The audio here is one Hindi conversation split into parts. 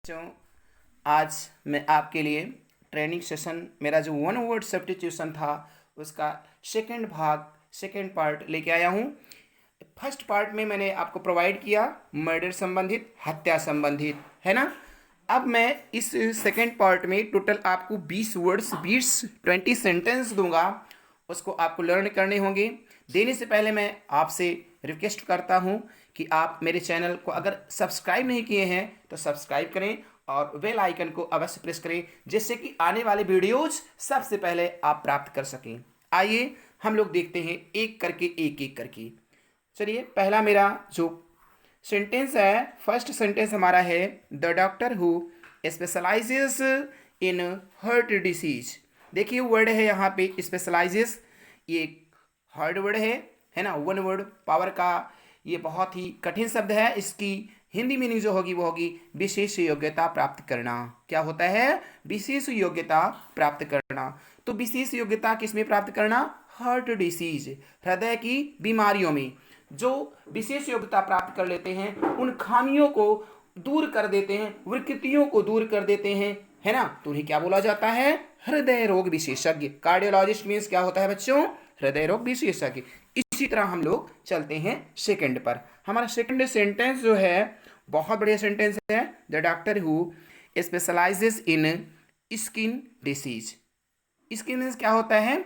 बच्चों, आज मैं आपके लिए ट्रेनिंग सेशन मेरा जो वन वर्ड सब्स्टिट्यूशन था उसका सेकेंड पार्ट लेके आया हूँ। फर्स्ट पार्ट में मैंने आपको प्रोवाइड किया मर्डर संबंधित, हत्या संबंधित, है ना। अब मैं इस सेकेंड पार्ट में टोटल आपको 20 वर्ड्स 20 सेंटेंस दूंगा, उसको आपको लर्न करने होंगे। देने से पहले मैं आपसे रिक्वेस्ट करता हूं कि आप मेरे चैनल को अगर सब्सक्राइब नहीं किए हैं तो सब्सक्राइब करें और बेल आइकन को अवश्य प्रेस करें, जिससे कि आने वाले वीडियोज सबसे पहले आप प्राप्त कर सकें। आइए हम लोग देखते हैं एक करके एक करके। चलिए, पहला मेरा जो सेंटेंस है, फर्स्ट सेंटेंस हमारा है the doctor who specialises in heart disease. देखिए वर्ड है यहाँ पे स्पेशलाइजेस, ये हार्ड वर्ड है ना, वन वर्ड पावर का ये बहुत ही कठिन शब्द है। इसकी हिंदी मीनिंग जो होगी वो होगी विशेष योग्यता प्राप्त करना। क्या होता है? विशेष योग्यता प्राप्त करना। तो विशेष योग्यता किसमें प्राप्त करना? हार्ट डिसीज, हृदय की बीमारियों में जो विशेष योग्यता प्राप्त कर लेते हैं, उन खामियों को दूर कर देते हैं, विकृतियों को दूर कर देते हैं, है ना, तो उन्हें क्या बोला जाता है? हृदय रोग विशेषज्ञ। कार्डियोलॉजिस्ट मीन्स क्या होता है बच्चों? हृदय रोग विशेषज्ञ। इसी तरह हम लोग चलते हैं सेकंड पर। हमारा सेकंड सेंटेंस जो है बहुत बढ़िया सेंटेंस है, the doctor who specialises in skin disease. Skin means क्या होता है?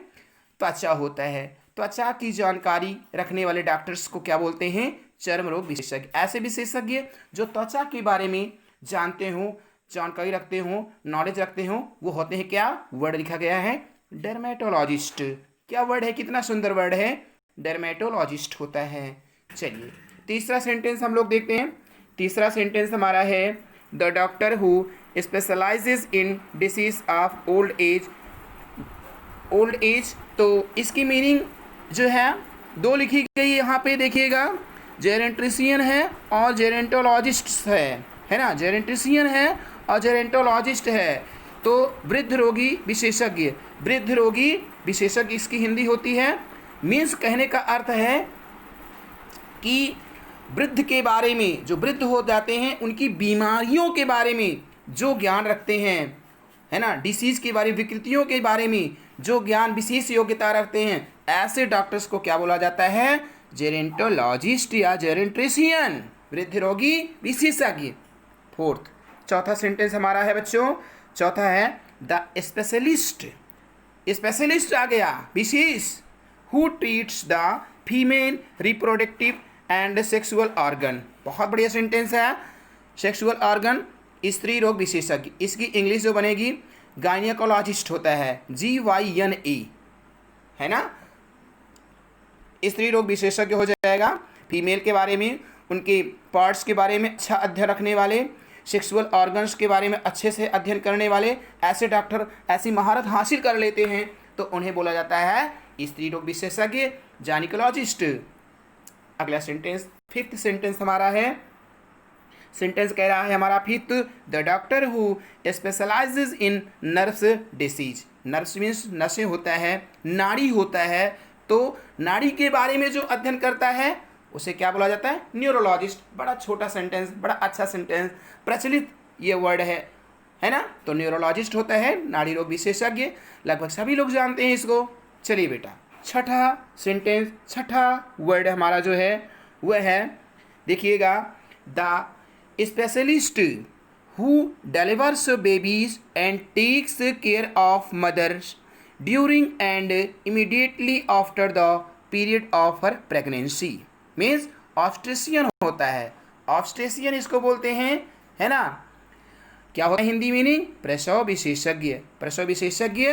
त्वचा होता है। त्वचा की जानकारी रखने वाले डॉक्टर्स को क्या बोलते हैं? चर्म रोग विशेषज्ञ। ऐसे विशेषज्ञ जो त्वचा के बारे में जानते हो, जानकारी रखते हो, नॉलेज रखते हो, वो होते हैं क्या? वर्ड लिखा गया है डर्मेटोलॉजिस्ट। क्या वर्ड है? कितना सुंदर वर्ड है, डर्मेटोलॉजिस्ट होता है। चलिए तीसरा सेंटेंस हम लोग देखते हैं। तीसरा सेंटेंस हमारा है the doctor who specialises in disease of old age. Old age, तो इसकी मीनिंग जो है दो लिखी गई यहाँ पे, देखिएगा, जेरेंट्रिशियन है और जेरेंटोलॉजिस्ट है ना, जेरेंट्रिशियन है और जेरेंटोलॉजिस्ट है। तो वृद्ध रोगी विशेषज्ञ, वृद्ध रोगी विशेषज्ञ इसकी हिंदी होती है। मीन्स कहने का अर्थ है कि वृद्ध के बारे में, जो वृद्ध हो जाते हैं उनकी बीमारियों के बारे में जो ज्ञान रखते हैं, है ना, डिसीज के बारे में, विकृतियों के बारे में जो ज्ञान, विशेष योग्यता रखते हैं, ऐसे डॉक्टर्स को क्या बोला जाता है? जेरेंटोलॉजिस्ट या जेरेंट्रिशियन, वृद्ध रोगी विशेषज्ञ। फोर्थ, चौथा सेंटेंस हमारा है बच्चों, चौथा है द स्पेशलिस्ट। स्पेशलिस्ट आ गया, विशेष, who treats the female reproductive and sexual organ. बहुत बढ़िया सेंटेंस है, सेक्सुअल ऑर्गन, स्त्री रोग विशेषज्ञ। इसकी इंग्लिश जो बनेगी गायनेकोलॉजिस्ट होता है, GYNE, है ना। स्त्री रोग विशेषज्ञ हो जाएगा, फीमेल के बारे में, उनके पार्ट्स के बारे में अच्छा अध्ययन रखने वाले, सेक्सुअल ऑर्गन्स के बारे में अच्छे से अध्ययन करने वाले ऐसे डॉक्टर ऐसी महारत हासिल कर लेते हैं तो उन्हें बोला जाता है स्त्री रोग विशेषज्ञ, गायनेकोलॉजिस्ट। अगला सेंटेंस, फिफ्थ सेंटेंस हमारा है, सेंटेंस कह रहा है हमारा fifth, the doctor who specializes in nerves disease. Nerves means नसें होता है, नाड़ी होता है, तो नाड़ी के बारे में जो अध्ययन करता है उसे क्या बोला जाता है? न्यूरोलॉजिस्ट। बड़ा छोटा सेंटेंस, बड़ा अच्छा सेंटेंस, प्रचलित ये वर्ड है ना। तो न्यूरोलॉजिस्ट होता है नाड़ी रोग विशेषज्ञ, लगभग सभी लोग जानते हैं इसको। चलिए बेटा, छठा सेंटेंस, छठा वर्ड हमारा जो है वह है, देखिएगा, the specialist who delivers babies and takes care of mothers during and immediately after the period of her pregnancy. Means obstetrician होता है, ऑब्स्टेट्रिशियन इसको बोलते हैं, है ना। क्या होता है हिंदी मीनिंग? प्रसव विशेषज्ञ। प्रसव विशेषज्ञ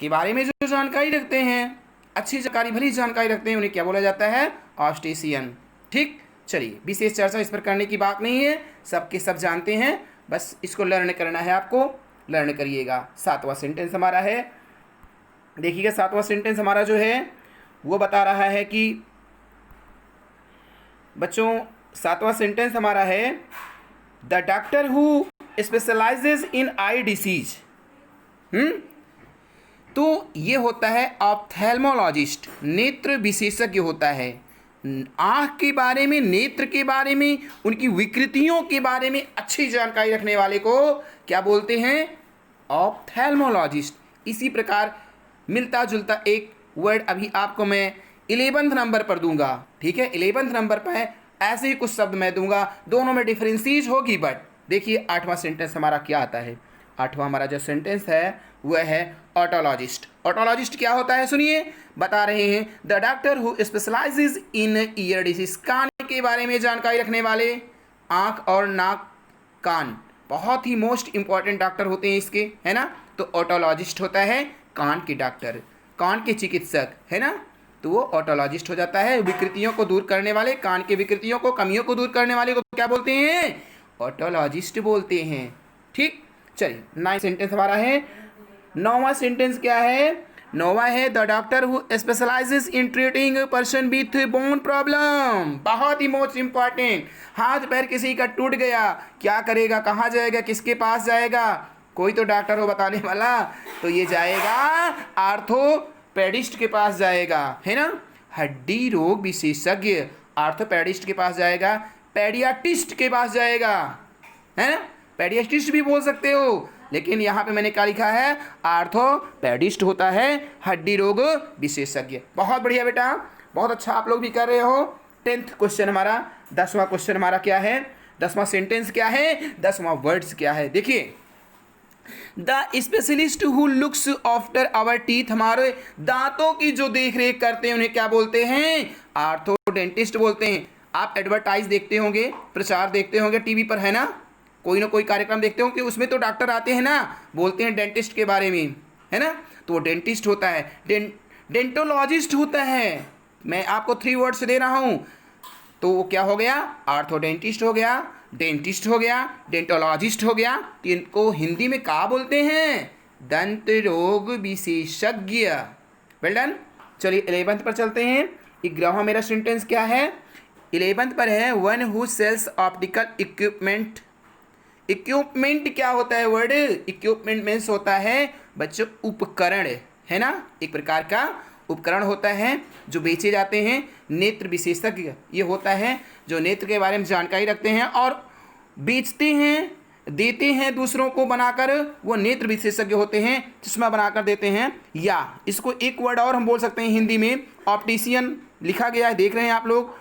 के बारे में जो जानकारी रखते हैं, अच्छी जानकारी, भली जानकारी रखते हैं, उन्हें क्या बोला जाता है? ऑब्स्टेट्रिशियन। ठीक, चलिए, विशेष चर्चा इस पर करने की बात नहीं है, सबके सब जानते हैं, बस इसको लर्न करना है, आपको लर्न करिएगा। सातवां सेंटेंस हमारा है, देखिएगा, सातवां सेंटेंस हमारा जो है वो बता रहा है कि बच्चों, सातवां सेंटेंस हमारा है the doctor who specializes in I disease. तो ये होता है ऑप्थेल्मोलॉजिस्ट, नेत्र विशेषज्ञ होता है। आँख के बारे में, नेत्र के बारे में, उनकी विकृतियों के बारे में अच्छी जानकारी रखने वाले को क्या बोलते हैं? ऑप्थेल्मोलॉजिस्ट। इसी प्रकार मिलता जुलता एक वर्ड अभी आपको मैं 11वें नंबर पर दूंगा, ठीक है? 11वें नंबर पर ऐसे ही कुछ शब्द मैं दूंगा, दोनों में डिफरेंसीज होगी। बट देखिए 8वां सेंटेंस हमारा क्या आता है। 8वां हमारा जो सेंटेंस है वह है ऑटोलॉजिस्ट। ऑटोलॉजिस्ट क्या होता है सुनिए, बता रहे हैं, the doctor who specializes in ear disease. कान के बारे में जानकारी रखने वाले, आँख और नाक कान बहुत ही मोस्ट इंपॉर्टेंट डॉक्टर होते हैं इसके, है ना? तो ऑटोलॉजिस्ट होता है कान के डॉक्टर, कान के चिकित्सक, है ना? तो वो ऑटोलॉजिस्ट हो जाता है। विकृतियों को दूर करने वाले, कान के विकृतियों को, कमियों को दूर करने वाले को क्या बोलते हैं? ऑटोलॉजिस्ट बोलते हैं। ठीक, चलिए 9वां सेंटेंस हमारा है। 9वां सेंटेंस क्या है? 9वां है, the doctor who specialises in treating person with bone problem. बहुत ही मोस्ट इंपॉर्टेंट। हाथ पैर किसी का टूट गया, क्या करेगा, कहाँ जाएगा, किसके पास जाएगा? कोई तो डॉक्टर हो बताने वाला, तो ये जाएगा आर्थोपेडिस्ट के पास जाएगा, है ना? हड्डी रोग विशेषज्ञ, आर्थोपेडिस्ट के पास जाएगा, पेडियाट्रिस्ट के पास जाएगा, है ना? पेडियाट्रिस्ट भी बोल सकते हो, लेकिन यहाँ पे मैंने क्या लिखा है? आर्थोपेडिस्ट होता है हड्डी रोग विशेषज्ञ। बहुत बढ़िया बेटा, बहुत अच्छा आप लोग भी कर रहे हो। 10th क्वेश्चन हमारा, 10वां क्वेश्चन हमारा क्या है? 10वां सेंटेंस क्या है? 10वां वर्ड्स क्या है? देखिए, the specialist who looks after our teeth. हमारे दांतों की जो देख रेख करते हैं उन्हें क्या बोलते हैं? आर्थोडेंटिस्ट बोलते हैं। आप एडवर्टाइज देखते होंगे, प्रचार देखते होंगे टीवी पर, है ना? कोई ना कोई कार्यक्रम देखते हो कि उसमें तो डॉक्टर आते हैं ना, बोलते हैं डेंटिस्ट के बारे में, है ना? तो वो डेंटिस्ट होता है, डेंटोलॉजिस्ट होता है। मैं आपको 3 वर्ड्स दे रहा हूँ, तो वो क्या हो गया? आर्थोडेंटिस्ट हो गया, डेंटिस्ट हो गया, डेंटोलॉजिस्ट हो गया। तो इनको हिंदी में क्या बोलते हैं? दंत रोग विशेषज्ञ। Well done. चलिए 11th पर चलते हैं। 11वां मेरा सेंटेंस क्या है? 11th पर है, one who sells optical equipment. Equipment क्या होता है वर्ड? इक्विपमेंट मीन्स होता है बच्चों उपकरण, है ना? एक प्रकार का उपकरण होता है जो बेचे जाते हैं। नेत्र विशेषज्ञ ये होता है जो नेत्र के बारे में जानकारी रखते हैं और बेचते हैं, देते हैं दूसरों को बनाकर। वो नेत्र विशेषज्ञ होते हैं, चश्मा बनाकर देते हैं। या इसको एक वर्ड और हम बोल सकते हैं हिंदी में, ऑप्टिशियन लिखा गया है, देख रहे हैं आप लोग,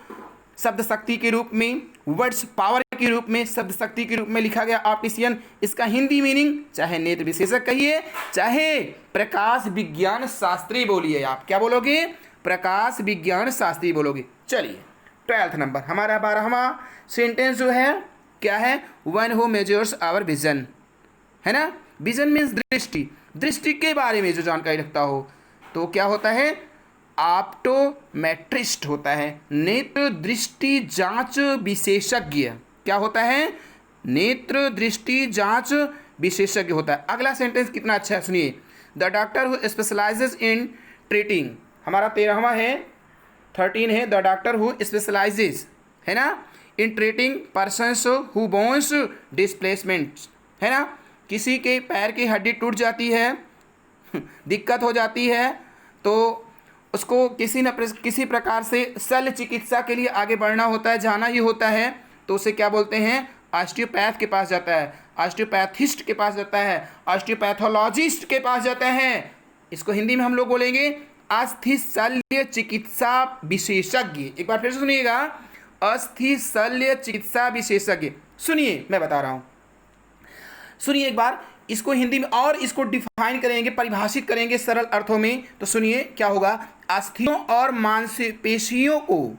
शब्द शक्ति के रूप में, वर्ड्स पावर के रूप में, शब्द शक्ति के रूप में लिखा गया ऑप्टिशियन। इसका हिंदी मीनिंग चाहे नेत्र विशेषज्ञ कहिए, चाहे प्रकाश विज्ञान शास्त्री बोलिए। आप क्या बोलोगे? प्रकाश विज्ञान शास्त्री बोलोगे। चलिए 12th नंबर हमारा 12वां सेंटेंस जो है क्या है? One who measures our vision, है ना? विजन मीन्स दृष्टि, दृष्टि के बारे में जो जानकारी रखता हो तो क्या होता है? ऑप्टोमेट्रिस्ट होता है, नेत्र दृष्टि जांच विशेषज्ञ। क्या होता है? नेत्र दृष्टि जांच विशेषज्ञ होता है। अगला सेंटेंस कितना अच्छा है सुनिए, the doctor who specializes in treating. हमारा 13वां है, 13 है, द डॉक्टर हु स्पेशलाइजेज, है ना, इन treating persons who bones displacement, है ना? किसी के पैर की हड्डी टूट जाती है, दिक्कत हो जाती है, तो उसको किसी प्रकार से शल्य चिकित्सा के लिए आगे बढ़ना होता है, जाना ही होता है, तो उसे क्या बोलते हैं? ऑस्टियोपैथ के पास जाता है, ऑस्टियोपैथिस्ट के पास जाता है, ऑस्टियोपैथोलॉजिस्ट के पास जाता है। इसको हिंदी में हम लोग बोलेंगे अस्थि शल्य चिकित्सा विशेषज्ञ। एक बार फिर से सुनिएगा, अस्थि शल्य चिकित्सा विशेषज्ञ। सुनिए मैं बता रहा हूँ, सुनिए एक बार इसको हिंदी में, और इसको डिफाइन करेंगे, परिभाषित करेंगे सरल अर्थों में। तो सुनिए क्या होगा? अस्थियों और मांसपेशियों को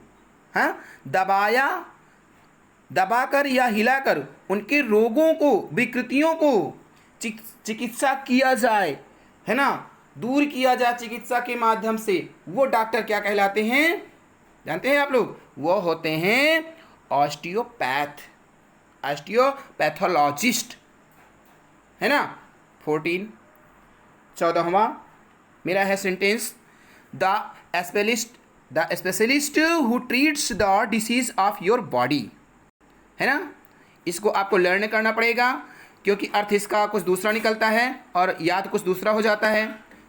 दबाकर या हिलाकर उनके रोगों को, विकृतियों को चिकित्सा किया जाए, है ना, दूर किया जाए चिकित्सा के माध्यम से। वो डॉक्टर क्या कहलाते हैं जानते हैं आप लोग? वो होते हैं ऑस्टियोपैथ, ऑस्टियोपैथोलॉजिस्ट, है ना। 14वां मेरा है sentence, the specialist who treats the disease of your body, है ना। इसको आपको लर्न करना पड़ेगा क्योंकि अर्थ इसका कुछ दूसरा निकलता है और याद कुछ दूसरा हो जाता है।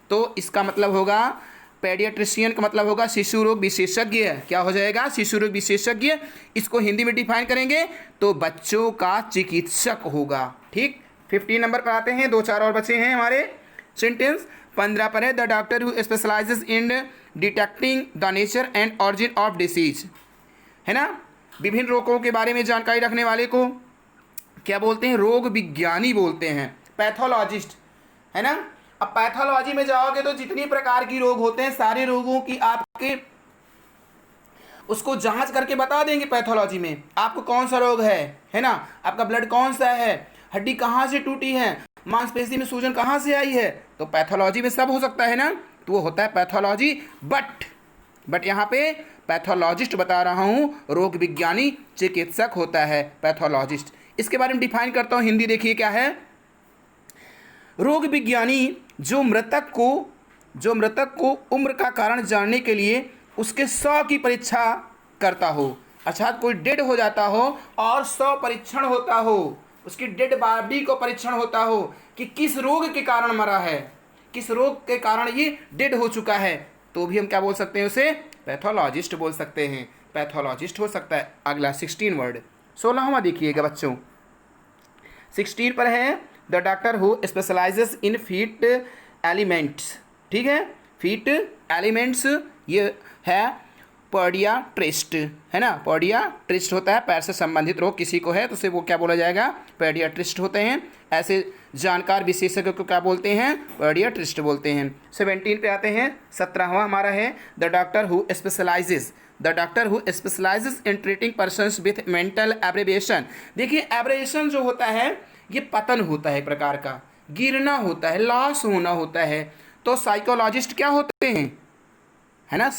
तो इसका मतलब होगा पेडियाट्रिशियन का मतलब होगा शिशु रोग विशेषज्ञ। क्या हो जाएगा? शिशु रोग विशेषज्ञ। इसको हिंदी में डिफाइन करेंगे तो बच्चों का चिकित्सक होगा। ठीक, 15 नंबर पर आते हैं, 2-4 और बचे हैं हमारे सेंटेंस। 15 पर है the doctor who specialises in detecting the nature and origin of disease, है ना। विभिन्न रोगों के बारे में जानकारी रखने वाले को क्या बोलते हैं? रोग विज्ञानी बोलते हैं, पैथोलॉजिस्ट, है ना। अब पैथोलॉजी में जाओगे तो जितनी प्रकार की रोग होते हैं सारे रोगों की आपके उसको जांच करके बता देंगे पैथोलॉजी में, आपको कौन सा रोग है ना, आपका ब्लड कौन सा है, हड्डी कहाँ से टूटी है, मांसपेशी में सूजन कहाँ से आई है, तो पैथोलॉजी में सब हो सकता है ना, तो वो होता है पैथोलॉजी। बट यहाँ पे पैथोलॉजिस्ट बता रहा हूँ, रोग विज्ञानी चिकित्सक होता है पैथोलॉजिस्ट। इसके बारे में डिफाइन करता हूँ, हिंदी देखिए क्या है। रोग विज्ञानी जो मृतक को उम्र का कारण जानने के लिए उसके 100 की परीक्षा करता हो, अर्थात कोई डेड हो जाता हो और 100 परीक्षण होता हो, उसकी डेड बॉडी को परीक्षण होता हो कि किस रोग के कारण मरा है, किस रोग के कारण ये डेड हो चुका है, तो भी हम क्या बोल सकते हैं? उसे पैथोलॉजिस्ट बोल सकते हैं, पैथोलॉजिस्ट हो सकता है। अगला 16 वर्ड, 16वां देखिएगा बच्चों। 16 पर है the doctor who specialises in feet elements. ठीक है, फीट एलिमेंट्स ये है पेडियाट्रिस्ट, है ना। पेडियाट्रिस्ट होता है पैर से संबंधित रोग किसी को है तो उसे वो क्या बोला जाएगा? पेडियाट्रिस्ट होते हैं। ऐसे जानकार विशेषज्ञ को क्या बोलते हैं? पेडियाट्रिस्ट बोलते हैं। 17 पे आते हैं, 17वां हमारा है the doctor who specialises in treating persons with mental एब्रेविएशन। देखिए एब्रेविएशन जो होता है ये पतन होता है, एक प्रकार का गिरना होता है, लॉस होना होता है। तो साइकोलॉजिस्ट क्या होते हैं? है ना,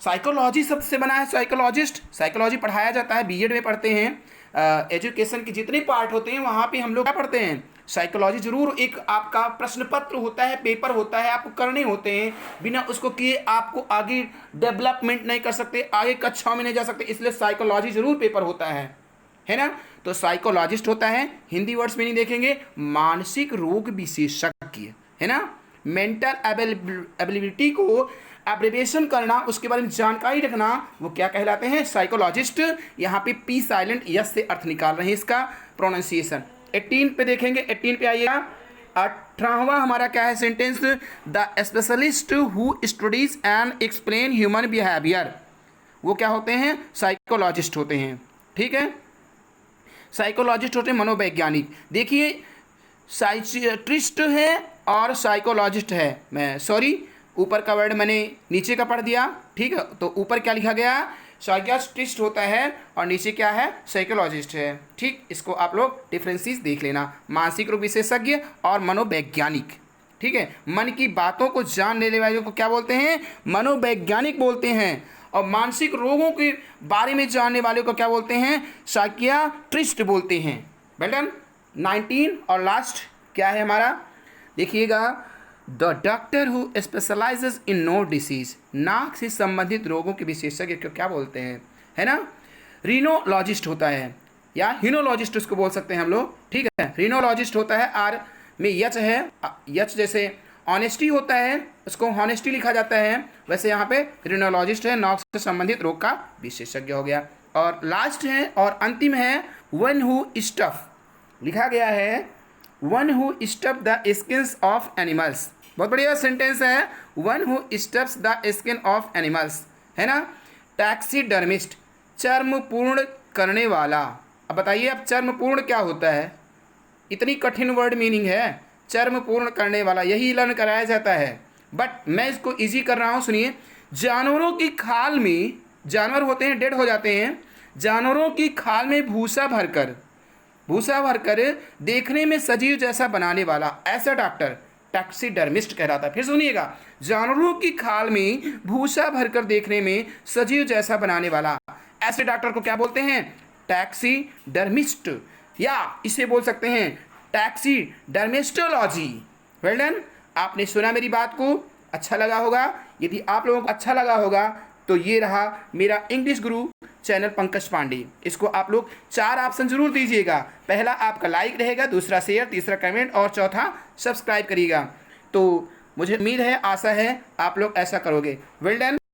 साइकोलॉजी सबसे बना है साइकोलॉजिस्ट। साइकोलॉजी पढ़ाया जाता है, बीएड में पढ़ते हैं। एजुकेशन के जितने पार्ट होते हैं वहाँ पे हम लोग क्या पढ़ते हैं? साइकोलॉजी। जरूर एक आपका प्रश्न पत्र होता है, पेपर होता है, आपको करने होते हैं, बिना उसको किए आपको आगे डेवलपमेंट नहीं कर सकते, आगे कक्षाओं में नहीं जा सकते, इसलिए साइकोलॉजी जरूर पेपर होता है ना। तो साइकोलॉजिस्ट होता है, हिंदी वर्ड्स में नहीं देखेंगे, मानसिक रोग विशेषज्ञ, है ना। मेंटल एबिलिटी को एब्रिविएशन करना, उसके बारे में जानकारी रखना, वो क्या कहलाते हैं? साइकोलॉजिस्ट। यहाँ पे पी साइलेंट यस से अर्थ निकाल रहे हैं इसका प्रोनाउंसिएशन। 18 पे देखेंगे, 18 पे आइएगा। 18वां हमारा क्या है sentence? The specialist who studies and explain human behaviour, वो क्या होते हैं? साइकोलॉजिस्ट होते हैं। ठीक है, साइकोलॉजिस्ट होते हैं मनोवैज्ञानिक। देखिए साइकियाट्रिस्ट है और साइकोलॉजिस्ट है, मैं सॉरी ऊपर का वर्ड मैंने नीचे का पढ़ दिया। ठीक है, तो ऊपर क्या लिखा गया? साइकियाट्रिस्ट होता है और नीचे क्या है? साइकोलॉजिस्ट है। ठीक, इसको आप लोग डिफरेंसेस देख लेना, मानसिक रोग विशेषज्ञ और मनोवैज्ञानिक। ठीक है, मन की बातों को जान लेने वालों को क्या बोलते हैं? मनोवैज्ञानिक बोलते हैं। और मानसिक रोगों के बारे में जानने वाले को क्या बोलते हैं? साइकियाट्रिस्ट बोलते हैं। बेटन 19 और लास्ट क्या है हमारा? देखिएगा, the doctor who specialises in knows disease, नाक से संबंधित रोगों के विशेषज्ञ को क्या बोलते हैं? है ना, रीनोलॉजिस्ट होता है या हिनोलॉजिस्ट उसको बोल सकते हैं हम लोग। ठीक है, रीनोलॉजिस्ट होता है, आर में यच है, यच जैसे ऑनेस्टी होता है उसको हॉनेस्टी लिखा जाता है, वैसे यहाँ पे रीनोलॉजिस्ट है, नाक से संबंधित रोग का विशेषज्ञ हो गया। और लास्ट है और अंतिम है वन हु स्टफ, लिखा गया है one who stuff the skins of animals. बहुत बढ़िया सेंटेंस है, one who stuffs the skin of animals, है ना। टैक्सीडर्मिस्ट, चर्म पूर्ण करने वाला। अब बताइए अब चर्म पूर्ण क्या होता है? इतनी कठिन वर्ड मीनिंग है, चर्म पूर्ण करने वाला, यही लर्न कराया जाता है, बट मैं इसको इजी कर रहा हूँ। सुनिए, जानवरों की खाल में, जानवर होते हैं डेड हो जाते हैं, जानवरों की खाल में भूसा भरकर देखने में सजीव जैसा बनाने वाला, ऐसा डॉक्टर टैक्सीडर्मिस्ट कहलाता है। फिर सुनिएगा, जानवरों की खाल में भूसा भरकर देखने में सजीव जैसा बनाने वाला, ऐसे डॉक्टर को क्या बोलते हैं? टैक्सीडर्मिस्ट, या इसे बोल सकते हैं टैक्सीडर्मिस्टोलॉजी। वेल डन, आपने सुना मेरी बात को, अच्छा लगा होगा। यदि आप लोगों को अच्छा लगा होगा तो ये रहा मेरा इंग्लिश गुरु चैनल पंकज पांडे। इसको आप लोग 4 ऑप्शन जरूर दीजिएगा। पहला आपका लाइक रहेगा, दूसरा शेयर, तीसरा कमेंट और चौथा सब्सक्राइब करिएगा। तो मुझे उम्मीद है, आशा है आप लोग ऐसा करोगे। Well done.